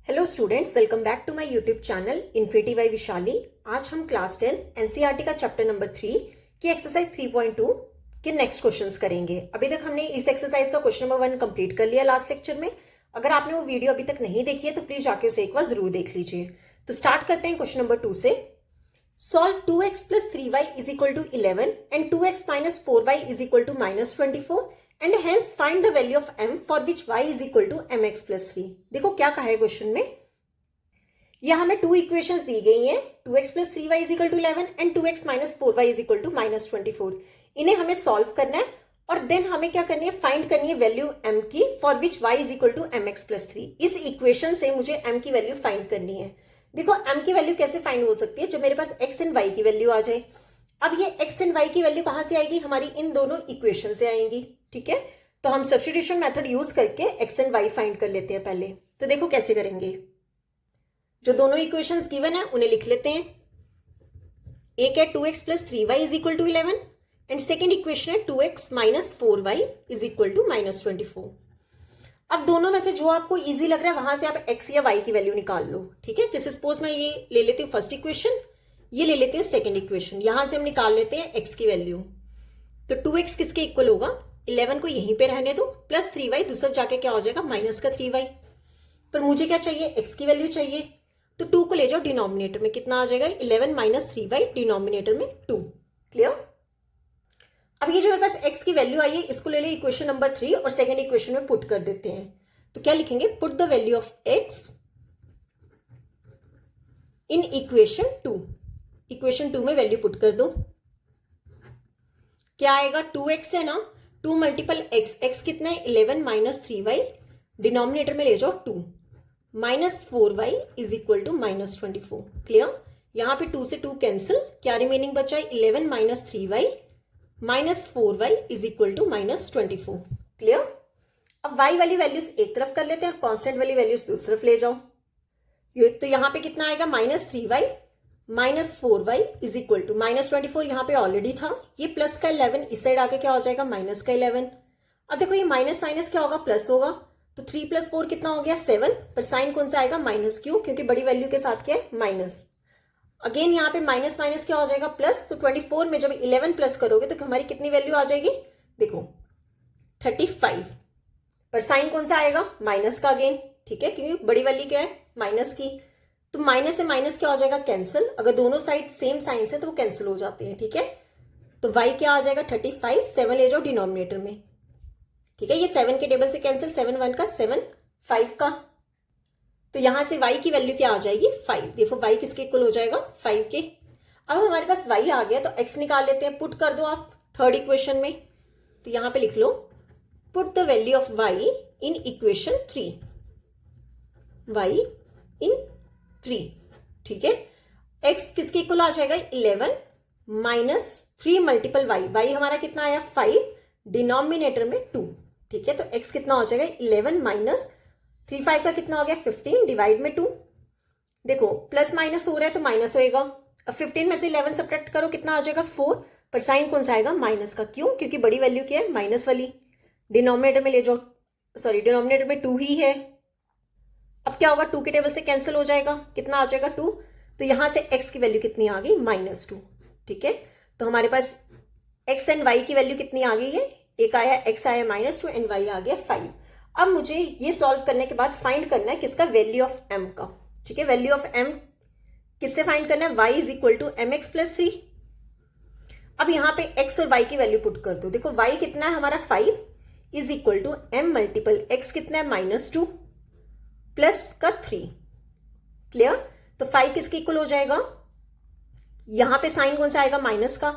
Hello students, welcome back to my YouTube channel infinity by Vishali. आज हम class 10 NCERT का chapter number 3 की exercise 3.2 के नेक्स्ट क्वेश्चंस करेंगे। अभी तक हमने इस एक्सरसाइज का क्वेश्चन नंबर 1 कंप्लीट कर लिया लास्ट लेक्चर में। अगर आपने वो वीडियो अभी तक नहीं देखी है तो प्लीज जाके उसे एक बार जरूर देख लीजिए। तो स्टार्ट करते हैं क्वेश्चन नंबर 2 से। Solve 2x plus 3y is equal to 11 and 2x minus 4y is equal to minus 24 and hence find the value of m for which y is equal to mx plus 3। देखो क्या कहा है question में। यह हमें 2 equations दी गई हैं, 2x plus 3y is equal to 11 and 2x minus 4y is equal to minus 24। इन्हें हमें सॉल्व करना है और देन हमें क्या करनी है, फाइंड करनी है वैल्यू m की for which y is equal to mx plus 3। इस इक्वेशन से मुझे m की वैल्यू फाइंड करनी है। देखो m की वैल्यू कैसे फाइंड हो सकती है, जब मेरे पास x एंड y की वैल्यू आ जाए। अब ये x एंड y की वैल्यू कहां से आएगी, हमारी इन दोनों इक्वेशन से आएंगी। ठीक है, तो हम सब्स्टिट्यूशन मेथड यूज करके x एंड y फाइंड कर लेते हैं पहले। तो देखो कैसे करेंगे, जो दोनों इक्वेशंस गिवन है उन्हें लिख लेते हैं। एक है 2x plus 3y is equal to 11 and second equation है 2x minus 4y is equal to minus 24। अब दोनों में से जो आपको इजी लग रहा है वहां से आप x या y की वैल्यू निकाल लो। ठीक है, जैसे सपोज मैं ये ले लेती हूँ फर्स्ट इक्वेशन, ये ले लेती हूँ सेकंड इक्वेशन। यहां से हम निकाल लेते हैं x की वैल्यू। तो 2x किसके इक्वल होगा, 11 को यहीं पे रहने दो, प्लस 3y दूसरा जाके क्या हो जाएगा, माइनस का 3y। पर मुझे क्या चाहिए, x की वैल्यू चाहिए। तो 2 को ले जाओ डिनोमिनेटर में, कितना आ जाएगा 11 माइनस 3y, डिनोमिनेटर में 2। क्लियर। अब ये जो मेरे पास x की वैल्यू आई है इसको ले ले इक्वेशन नंबर 3 और सेकंड इक्वेशन में पुट कर देते हैं। तो क्या लिखेंगे, put the value of x in equation 2। Equation 2 में वैल्यू पुट कर दो। क्या आएगा, 2x है ना, 2 मल्टीपल x कितना है 11 माइनस 3y, डिनोमिनेटर में ले जाओ 2, minus 4y is equal to minus 24। Clear. यहां पे 2 से 2 कैंसिल, क्या रिमेनिंग बचा है 11 minus 3y minus 4y is equal to minus 24। Clear. अब y वाली वैल्यूज एक तरफ कर लेते हैं और कांस्टेंट वाली वैल्यूज दूसरी तरफ ले जाओ। तो यहां पे कितना आएगा, minus 3y minus 4y is equal to minus 24, यहां पे ऑलरेडी था। ये प्लस का 11 इस साइड आके क्या हो जाएगा, माइनस का 11। अब देखो ये माइनस माइनस क्या होगा, प्लस होगा। तो 3 प्लस 4 कितना हो गया 7, पर साइन कौन सा आएगा, माइनस। क्यों, क्योंकि बड़ी वैल्यू के साथ क्या है, माइनस। अगेन यहाँ पे माइनस माइनस क्या हो जाएगा, प्लस। तो 24 में जब 11 प्लस करोगे तो हमारी कितनी वैल्यू आ जाएगी, देखो 35, पर साइन कौन सा आएगा, माइनस का अगेन। ठीक है, क्योंकि बड़ी वैल्यू क्या है, माइनस की। तो माइनस से माइनस क्या हो जाएगा, कैंसिल। अगर दोनों साइड सेम साइन से तो वो कैंसिल हो जाते हैं। ठीक है, तो y क्या आ जाएगा 35, 7 ले जाओ डिनोमिनेटर में। ठीक है, ये 7 के टेबल से कैंसिल, 7 1 का 7 5 का। तो यहां से y की वैल्यू क्या आ जाएगी 5। देखो y किसके इक्वल हो जाएगा, 5 के। अब हमारे पास y आ गया तो x निकाल लेते हैं, पुट कर दो आप थर्ड इक्वेशन में। तो यहां पे लिख लो, put the value of y in equation 3, y in 3। ठीक है, x किसके इक्वल आ जाएगा 11 माइनस 3 मल्टीपल y हमारा कितना आया 5, डिनोमिनेटर में 2। ठीक है, तो x कितना हो जाएगा 11 माइनस 3 5 का कितना हो गया 15, डिवाइड में 2। देखो प्लस माइनस हो रहा है तो माइनस होएगा। अब 15 में से 11 सब्ट्रैक्ट करो, कितना आ जाएगा 4, पर साइन कौन सा आएगा, माइनस का। क्यों, क्योंकि बड़ी वैल्यू क्या है, माइनस वाली। डिनोमिनेटर में ले जाओ, सॉरी डिनोमिनेटर में 2 ही है। अब क्या होगा, 2 के टेबल से कैंसिल हो जाएगा, कितना आ जाएगा 2। तो यहां से x की वैल्यू कितनी आ गई, -2। ठीक है, तो हमारे पास x एंड y की वैल्यू कितनी आ गई है, एक आया x आया -2 एंड y आ गया 5। अब मुझे ये सॉल्व करने के बाद फाइंड करना है किसका, वैल्यू ऑफ m का। ठीक है, वैल्यू ऑफ m किससे फाइंड करना है, y is equal to mx plus 3। अब यहां पे x और y की वैल्यू पुट कर दो। देखो y कितना है हमारा 5 is equal to m multiple x कितना है -2 प्लस का 3। क्लियर। तो 5 किसके इक्वल हो जाएगा, यहां पे साइन कौन सा आएगा, माइनस का।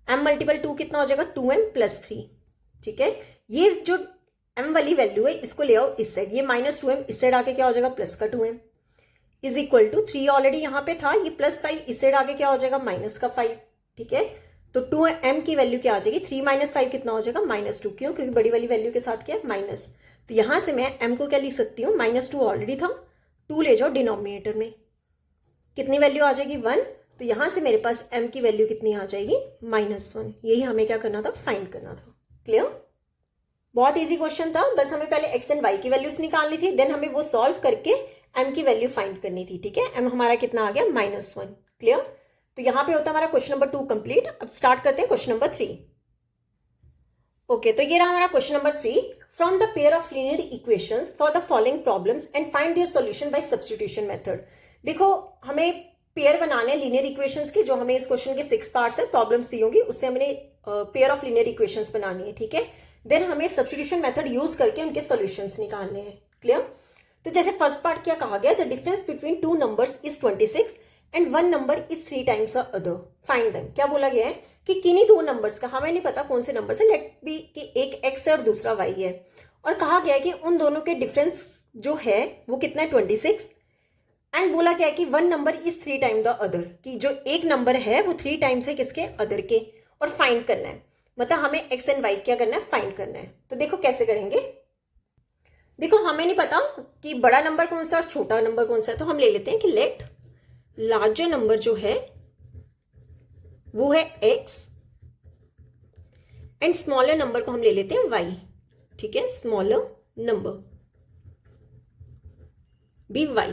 m मल्टीपल 2 कितना हो जाएगा 2m प्लस 3। ठीक है, ये जो m वाली वैल्यू है इसको ले आओ इस साइड, ये -2m इस साइड आके क्या हो जाएगा, प्लस का 2m is equal to 3 already यहां पे था, ये प्लस 5 इस साइड आके क्या हो जाएगा, माइनस का 5। ठीक है, तो 2m की वैल्यू क्या आ जाएगी, 3 माइनस 5 कितना हो जाएगा, -2। क्यों, क्योंकि बड़ी वाली वैल्यू के साथ क्या है, माइनस। तो यहां से मैं m को क्या लिख सकती हूँ, -2 ऑलरेडी था, 2 ले जाओ डिनोमिनेटर में, कितनी वैल्यू आ जाएगी 1। तो यहां से मेरे पास m की वैल्यू कितनी आ जाएगी, -1। यही हमें क्या करना था, फाइंड करना था। क्लियर। बहुत इजी क्वेश्चन था, बस हमें पहले x एंड y की वैल्यूज निकालनी थी, देन हमें वो सॉल्व करके m की वैल्यू फाइंड करनी थी, ठीक है। m हमारा कितना आ गया -1, क्लियर। तो यहाँ पे होता है हमारा क्वेश्चन नंबर 2 कंप्लीट। अब स्टार्ट करते हैं क्वेश्चन नंबर 3। ओके, तो ये रहा हमारा question number 3। From the pair of linear equations for the following problems and find their solution bye substitution method. देखो हमें पेयर बनाने लीनियर इक्वेशंस के, जो हमें इस क्वेश्चन के 6 पार्ट्स है, प्रॉब्लम्स दी होंगी, उससे हमने पेयर ऑफ लीनियर इक्वेशंस बनानी है, ठीक है। देन हमें सब्स्टिट्यूशन मेथड यूज करके उनके सॉल्यूशंस निकालने हैं, क्लियर। तो जैसे फर्स्ट पार्ट क्या कहा गया, the difference between two numbers is 26 and one number is 3 times the other, find them. क्या बोला गया है कि किन्हीं दो नंबर्स का, हमें नहीं पता कौन से नंबर्स है, लेट बी कि एक x है और दूसरा y है, और कहा गया है कि उन दोनों के डिफरेंस जो है वो कितना है 26, एंड बोला क्या है कि one number is 3 time the other, कि जो एक नंबर है वो 3 टाइम्स है किसके, अदर के, और फाइंड करना है। मतलब हमें x एंड y क्या करना है, फाइंड करना है। तो देखो कैसे करेंगे। देखो हमें नहीं पता कि बड़ा नंबर कौन सा और छोटा नंबर कौन सा है, तो हम ले लेते हैं कि लेट लार्जर नंबर जो है वो है x एंड स्मॉलर नंबर को हम ले लेते हैं y, ठीक है। Smaller number be y।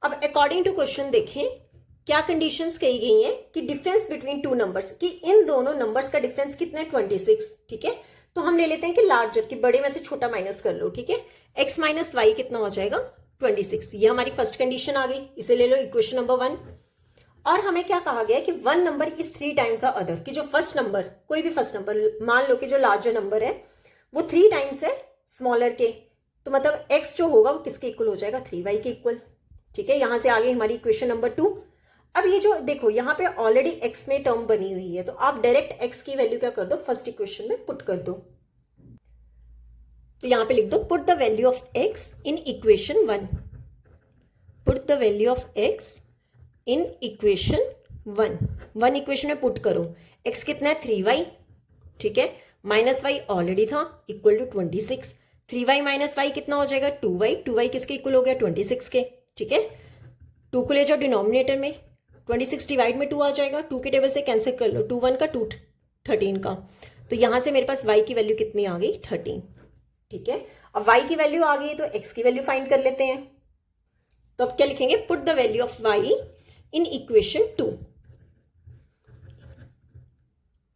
अब अकॉर्डिंग टू क्वेश्चन देखें क्या कंडीशंस कही गई हैं कि डिफरेंस बिटवीन टू नंबर्स, कि इन दोनों नंबर्स का डिफरेंस कितना है 26, ठीक है। तो हम ले लेते हैं कि लार्जर, कि बड़े में से छोटा माइनस कर लो, ठीक है। x माइनस वाई कितना हो जाएगा 26, ये हमारी फर्स्ट कंडीशन आ गई, इसे ले लो इक्वेशन नंबर 1। और हमें क्या कहा गया है कि one number is 3 times the other, कि जो फर्स्ट नंबर, कोई भी फर्स्ट नंबर मान लो कि जो लार्जर नंबर है वो 3 टाइम्स है स्मॉलर के, तो मतलब x जो होगा वो किसके इक्वल हो जाएगा, 3y के इक्वल, ठीक है। यहां से आगे हमारी इक्वेशन नंबर 2। अब ये जो देखो यहाँ पे ऑलरेडी x में टर्म बनी हुई है, तो आप डायरेक्ट x की वैल्यू क्या कर दो, फर्स्ट इक्वेशन में पुट कर दो। तो यहां पे लिख दो put the value of x in equation 1, put the value of x in equation 1 equation में पुट करो। x कितना है 3y, ठीक है, माइनस वाई ऑलरेडी था equal to 26, 3y minus y कितना हो जाएगा 2y किसके इक्वल हो गया 26 के, ठीक है। 2 को ले जाओ डिनोमिनेटर में, 26 डिवाइड में 2 आ जाएगा, 2 के टेबल से कैंसिल कर लो, 2 1 का 2 13 का, तो यहां से मेरे पास y की वैल्यू कितनी आ गई 13, ठीक है। अब y की वैल्यू आ गई तो x की वैल्यू फाइंड कर लेते हैं। तो अब क्या लिखेंगे, put the value of y in equation 2,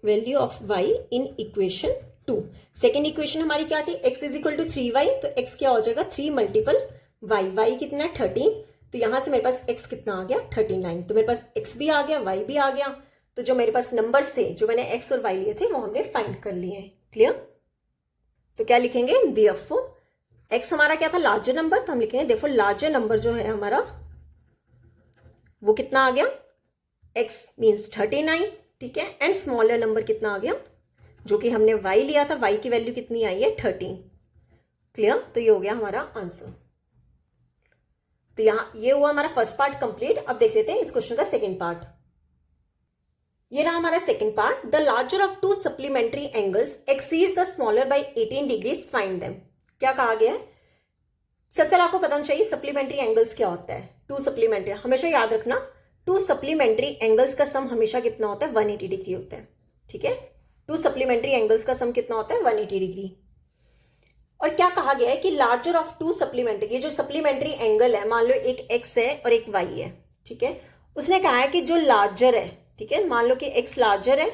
value of y in equation 2। Second equation हमारी क्या थी, x is equal to 3y, तो x क्या हो जाएगा 3 मल्टीपल y कितना है 13, तो यहां से मेरे पास x कितना आ गया 39, तो मेरे पास x भी आ गया y भी आ गया। तो जो मेरे पास नंबर्स थे, जो मैंने x और y लिए थे, वो हमने फाइंड कर लिए हैं, क्लियर। तो क्या लिखेंगे, देयरफॉर x हमारा क्या था लार्जर नंबर, तो हम लिखेंगे देयरफॉर लार्जर नंबर जो है हमारा वो कितना आ गया, x मीन्स 39, ठीक है, एंड स्मॉलर नंबर कितना आ गया, जो कि हमने y लिया था, y की वैल्यू कितनी आई है 13, क्लियर। तो ये हो गया हमारा आंसर। तो यहां ये हुआ हमारा फर्स्ट पार्ट कंप्लीट। अब देख लेते हैं इस क्वेश्चन का सेकंड पार्ट। ये रहा हमारा second part, the larger of to supplementary angles exceeds the smaller by 18 degrees, find them. क्या कहा गया है, सबसे पहले आपको पता होना चाहिए सप्लीमेंट्री एंगल्स क्या होता है। टू सप्लीमेंट्री, हमेशा याद रखना, टू सप्लीमेंट्री एंगल्स का सम हमेशा कितना होता है 180 डिग्री होता है, ठीक है। टू सप्लीमेंट्री एंगल्स का सम कितना होता है 180 डिग्री। और क्या कहा गया है कि लार्जर ऑफ टू सप्लीमेंट्री, ये जो सप्लीमेंट्री एंगल है, मान लो एक x है और एक y है, ठीक है, उसने कहा है कि जो लार्जर है, ठीक है, मान लो कि x लार्जर है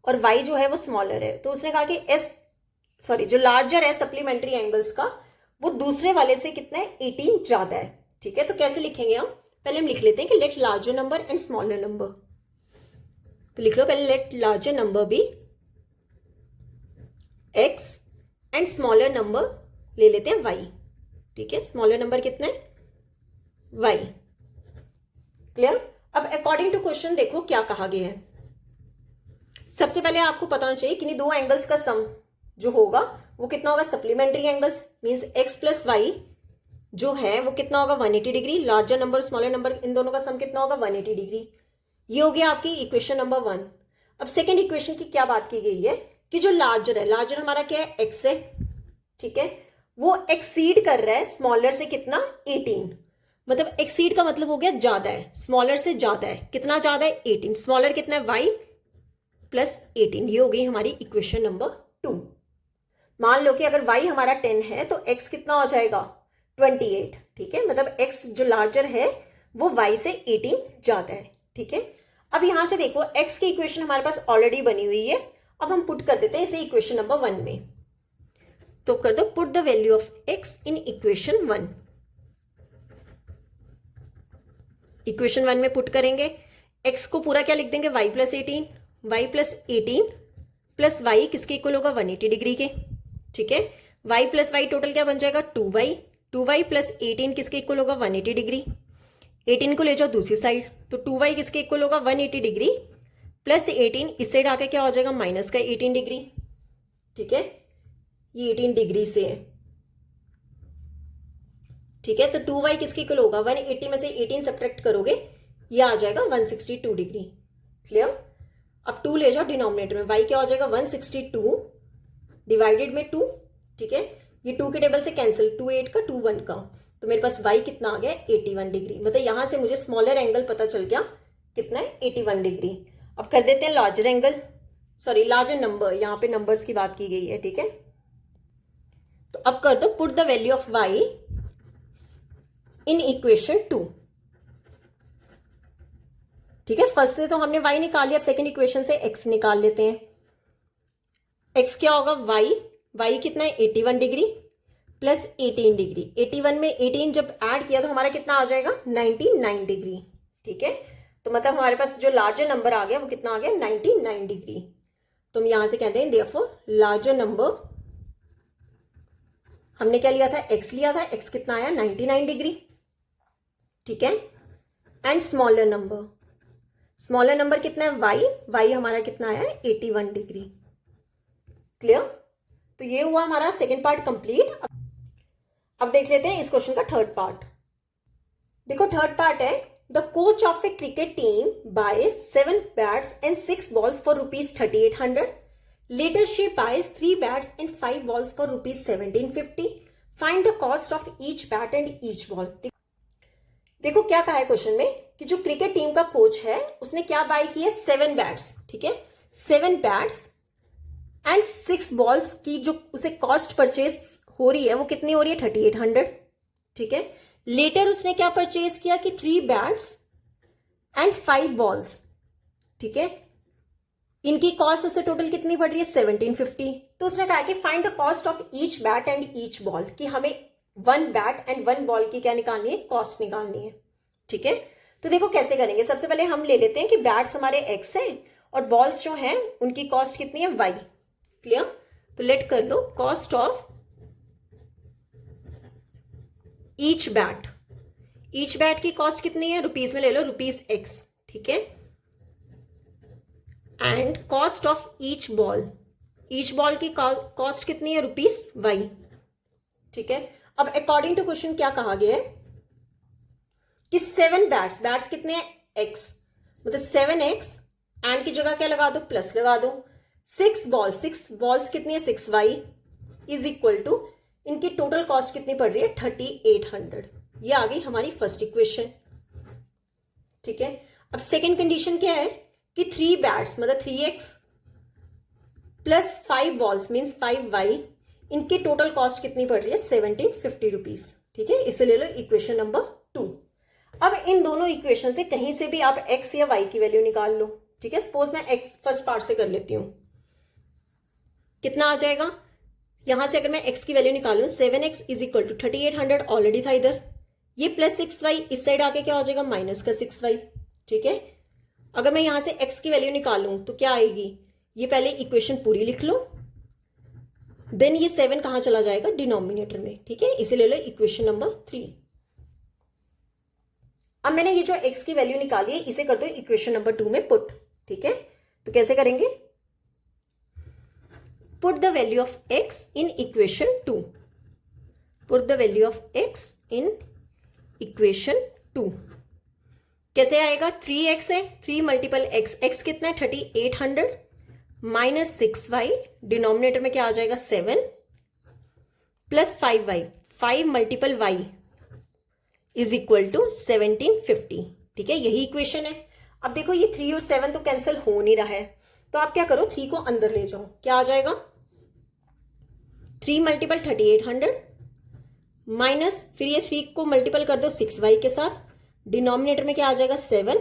और y जो है वो स्मॉलर है, तो उसने कहा कि जो लार्जर है सप्लीमेंट्री एंगल्स का, वो दूसरे वाले से कितना है 18 ज्यादा है, ठीक है। तो कैसे लिखेंगे हम, पहले हम लिख लेते हैं कि let larger number and smaller number. तो लिख लो पहले let larger number be x and smaller number ले लेते हैं y, ठीक है। स्मॉलर नंबर कितना है y, क्लियर। अब अकॉर्डिंग टू क्वेश्चन देखो क्या कहा गया है। सबसे पहले आपको पता होना चाहिए कि दो एंगल्स का सम जो होगा वो कितना होगा, supplementary angles means x plus y जो है वो कितना होगा 180 degree, larger number smaller number इन दोनों का सम कितना होगा 180 डिग्री। ये हो गया आपकी इक्वेशन नंबर 1। अब सेकेंड इक्वेशन की क्या बात की गई है कि जो लार्जर है, लार्जर हमारा क्या है x है, ठीक है, वो एक्सीड कर रहा है स्मॉलर से कितना 18, मतलब एक्सीड का मतलब हो गया ज्यादा है, स्मॉलर से ज्यादा है, कितना ज्यादा है 18, स्मॉलर कितना है y प्लस 18, ये हो गई हमारी इक्वेशन नंबर 2। मान लो कि अगर y हमारा 10 है तो x कितना हो जाएगा 28, ठीक है, मतलब x जो लार्जर है वो y से 18 ज्यादा है, ठीक है। अब यहां से देखो x की इक्वेशन हमारे पास ऑलरेडी बनी हुई है, अब हम पुट कर देते हैं इसे इक्वेशन नंबर 1 में। तो कर दो put the value of x in equation 1। Equation 1 में पुट करेंगे, x को पूरा क्या लिख देंगे, y plus 18, y plus 18 plus y किसके इक्वल होगा 180 डिग्री के, ठीक है। y प्लस y टोटल क्या बन जाएगा 2y प्लस 18 किसके इक्वल होगा 180 डिग्री। 18 को ले जाओ दूसरी साइड, तो 2y किसके इक्वल होगा 180 डिग्री प्लस 18, इस साइड आके क्या हो जाएगा माइनस का 18 डिग्री, ठीक है, ये 18 डिग्री से है, ठीक है। तो 2y किसके इक्वल होगा 180 में से 18 सब्ट्रैक्ट करोगे ये आ जाएगा 162 डिग्री, क्लियर। अब 2 ले जाओ डिनोमिनेटर में, y क्या हो जाएगा 162 डिवाइडेड में 2, ठीक है, ये 2 के टेबल से कैंसिल, 2 8 का 2 1 का, तो मेरे पास y कितना आ गया 81 डिग्री, मतलब यहां से मुझे स्मॉलर एंगल पता चल गया कितना है 81 डिग्री। अब कर देते हैं larger angle, sorry larger number, यहां पे नंबर्स की बात की गई है, ठीक है। तो अब कर दो put the value of y in equation 2, ठीक है। फर्स्ट से तो हमने y निकाल लिया, अब सेकेंड इक्वेशन से x निकाल लेते हैं। x क्या होगा y कितना है 81 डिग्री प्लस 18 डिग्री, 81 में 18 जब ऐड किया तो हमारा कितना आ जाएगा 99 डिग्री, ठीक है। तो मतलब हमारे पास जो लार्जर नंबर आ गया वो कितना आ गया 99 डिग्री। तो हम यहां से कहते हैं देयरफॉर लार्जर नंबर, हमने क्या लिया था x लिया था, x कितना आया 99 डिग्री, ठीक है। एंड स्मॉलर नंबर कितना है y हमारा कितना आया 81 डिग्री, क्लियर। तो ये हुआ हमारा सेकेंड पार्ट कंप्लीट। अब देख लेते हैं इस क्वेश्चन का थर्ड पार्ट। देखो थर्ड पार्ट है, the coach of a cricket team buys 7 bats and 6 balls for ₹3800, later she buys 3 bats and 5 balls for ₹1750, find the cost of each bat and each ball. देखो क्या कहा है question में कि जो cricket team का coach है उसने क्या बाय की है 7 बैट्स, ठीक है, 7 बैट्स एंड 6 बॉल्स की जो उसे कॉस्ट परचेज हो रही है वो कितनी हो रही है 3800, ठीक है। लेटर उसने क्या परचेज किया कि 3 बैट्स एंड 5 बॉल्स, ठीक है, इनकी कॉस्ट उसे टोटल कितनी पड़ रही है 1750। तो उसने कहा कि find the cost of each bat and each ball, कि हमें 1 बैट एंड 1 बॉल की क्या निकालनी है, कॉस्ट निकालनी है, ठीक है। तो देखो कैसे करेंगे, सबसे पहले हम ले लेते हैं कि बैट्स हमारे x है और बॉल्स जो हैं उनकी कॉस्ट कितनी है y, क्लियर। तो लेट कर low cost of each bat की कॉस्ट कितनी है, रुपीज में ले लो ₹x, ठीक है, and cost of each ball की कॉस्ट कितनी है ₹y, ठीक है। अब अकॉर्डिंग टू क्वेश्चन क्या कहा गया है कि 7 बैट्स कितने हैं x, मतलब 7x एंड की जगह क्या लगा दो प्लस लगा दो, 6 बॉल्स कितनी है 6y इज इक्वल टू, इनकी टोटल कॉस्ट कितनी पड़ रही है 3800। ये आ गई हमारी फर्स्ट इक्वेशन, ठीक है। अब सेकेंड कंडीशन क्या है कि 3 बैट्स मतलब 3x plus 5 balls means 5y, इनकी टोटल कॉस्ट कितनी पड़ रही है 1750 रुपीज, ठीक है। इसे ले लो इक्वेशन नंबर 2। अब इन दोनों इक्वेशन से कहीं से भी आप x या y की वैल्यू निकाल लो, ठीक है। सपोज मैं x फर्स्ट पार्ट से कर लेती हूं, कितना आ जाएगा, यहां से अगर मैं x की वैल्यू निकालूं 7x is equal to 3800 already था इधर, ये प्लस 6y इस साइड आके क्या हो जाएगा माइनस का 6y, ठीक है। अगर मैं यहां से x की वैल्यू निकालूं तो क्या आएगी, ये पहले इक्वेशन पूरी लिख लो, देन ये 7 कहां चला जाएगा डिनोमिनेटर में, ठीक है। इसे ले लो इक्वेशन नंबर 3। अब मैंने ये जो x की वैल्यू निकाली है इसे कर दो इक्वेशन नंबर 2 में पुट, ठीक है। तो कैसे करेंगे, put the value of x in equation 2, put the value of x in equation 2 कैसे आएगा, 3x है, 3 मल्टीपल x कितना है 3800 माइनस 6y, डिनोमिनेटर में क्या आ जाएगा 7 plus 5y, 5 multiple y is equal to 1750, ठीक है। यही इक्वेशन है। अब देखो ये 3 और 7 तो कैंसिल हो नहीं रहा है, तो आप क्या करो 3 को अंदर ले जाओ, क्या आ जाएगा 3 मल्टीपल 3800 माइनस फिर ये 3 को मल्टीपल कर दो 6y के साथ, डिनोमिनेटर में क्या आ जाएगा 7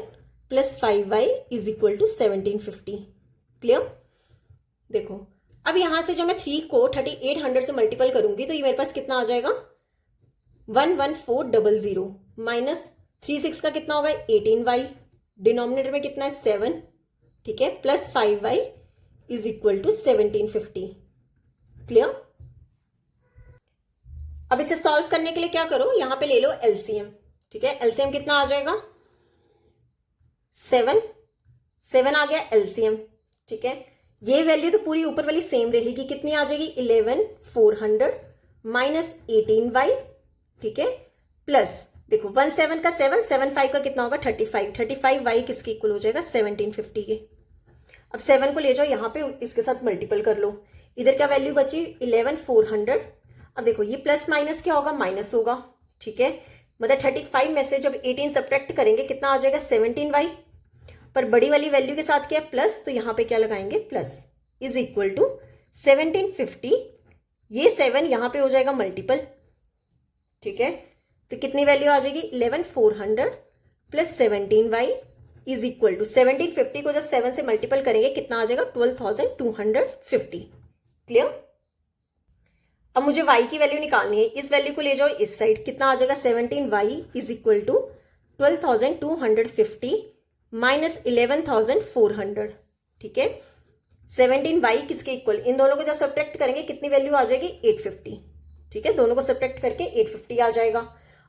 plus 5y is equal to 1750। Clear? देखो अब यहां से जब मैं 3 को 3800 से मल्टीपल करूंगी तो ये मेरे पास कितना आ जाएगा 11400 माइनस 36 का कितना होगा 18y, डिनोमिनेटर में कितना है 7, ठीक है, plus 5y is equal to 1750। Clear? अब इसे सॉल्व करने के लिए क्या करो, यहां पे ले लो एलसीएम, ठीक है, एलसीएम कितना आ जाएगा 7 आ गया एलसीएम, ठीक है। ये वैल्यू तो पूरी ऊपर वाली सेम रहेगी, कितनी आ जाएगी 11400 माइनस 18y, ठीक है, प्लस देखो 17 का 7, 75 का कितना होगा 35y किसके इक्वल हो जाएगा 1750 के। अब 7 को ले जाओ यहां पे इसके साथ मल्टीपल कर लो, इधर क्या वैल्यू बची 11400। अब देखो ये प्लस माइनस क्या होगा माइनस होगा, ठीक है, मतलब 35 में से जब 18 सब्ट्रैक्ट करेंगे कितना आ जाएगा 17y, पर बड़ी वाली वैल्यू के साथ क्या है प्लस, तो यहां पे क्या लगाएंगे प्लस, इज इक्वल टू 1750, ये 7 यहां पे हो जाएगा मल्टीपल, ठीक है, तो कितनी वैल्यू आ जाएगी 11400 plus 17y is equal to 1750 को जब 7 से मल्टीपल करेंगे कितना आ जाएगा 12250। क्लियर? अब मुझे y की वैल्यू निकालनी है, इस वैल्यू को ले जाओ इस साइड, कितना आ जाएगा 17y is equal to 12250 minus 11400, ठीक है, 17y किसके इक्वल, इन दोनों को जब सब्ट्रैक्ट करेंगे कितनी वैल्यू आ जाएगी 850, ठीक है, दोनों को सब्ट्रैक्ट करके 850 आ जाएगा।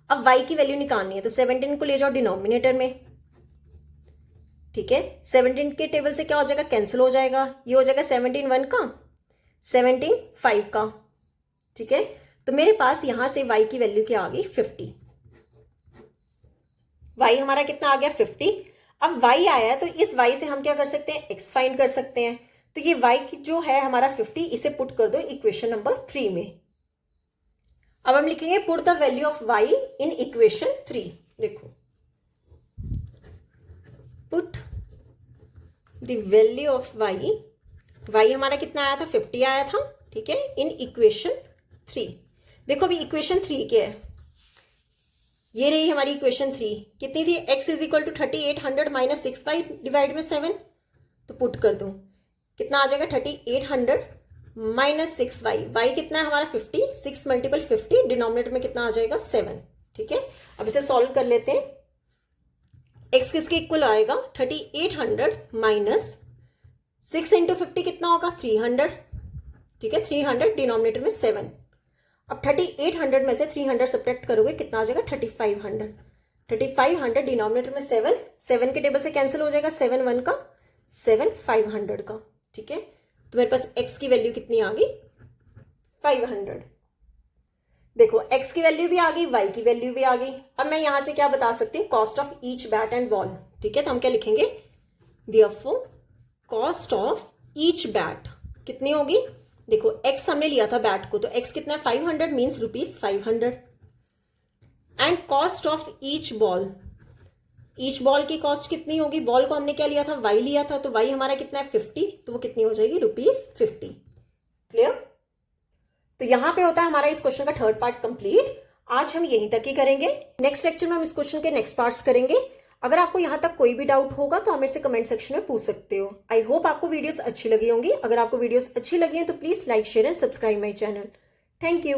अब y की वैल्यू निकालनी है तो 17 को ले जाओ डिनोमिनेटर में, ठीक है, 17 के टेबल से क्या हो जाएगा कैंसिल हो जाएगा, ये हो जाएगा 17 1 का 17 5 का, ठीक है, तो मेरे पास यहां से y की वैल्यू क्या आ गई 50, y हमारा कितना आ गया 50। अब y आया है तो इस y से हम क्या कर सकते हैं x फाइंड कर सकते हैं, तो ये y की जो है हमारा 50 इसे पुट कर दो इक्वेशन नंबर 3 में। अब हम लिखेंगे put the value of y in equation 3। देखो put the value of y हमारा कितना आया था 50 आया था, ठीक है, इन इक्वेशन 3। देखो अभी इक्वेशन 3 क्या है, ये रही हमारी इक्वेशन 3, कितनी थी x is equal to 3800 minus 6y divide में 7, तो पुट कर दो कितना आ जाएगा 3800 माइनस 6y, y कितना है हमारा 50, 6 मल्टीपल 50, डिनोमिनेटर में कितना आ जाएगा 7, ठीक है। अब इसे सॉल्व कर लेते हैं, x किसके इक्वल आएगा 3800 माइनस 6 इंटू 50 कितना होगा 300, ठीक है, 300 डिनोमिनेटर में 7। अब 3800 में से 300 सब्ट्रैक्ट करोगे कितना आ जाएगा 3500, 3500 डिनोमिनेटर में 7 के टेबल से कैंसिल हो जाएगा 7 1 का 7 500 का, ठीक है, तो मेरे पास x की वैल्यू कितनी आ गई 500। देखो x की वैल्यू भी आ गई, y की वैल्यू भी आ गई। अब मैं यहां से क्या बता सकती हूँ cost of each bat and ball, ठीक है, तो हम क्या लिखेंगे therefore cost of each bat कितनी होगी, देखो x हमने लिया था बैट को तो x कितना है 500 means ₹500, and cost of each ball की कॉस्ट कितनी होगी, बॉल को हमने क्या लिया था y लिया था, तो y हमारा कितना है 50, तो वो कितनी हो जाएगी ₹50। क्लियर? तो यहां पे होता है हमारा इस क्वेश्चन का थर्ड पार्ट कंप्लीट। आज हम यहीं तक ही करेंगे, नेक्स्ट लेक्चर में हम इस क्वेश्चन के नेक्स्ट पार्ट्स करेंगे। अगर आपको यहां तक कोई भी डाउट होगा तो आप मेरे से कमेंट सेक्शन में पूछ सकते हो। आई होप आपको वीडियोस अच्छी लगी होंगी। अगर आपको वीडियोस अच्छी लगी हैं तो please like share and subscribe my channel. Thank you.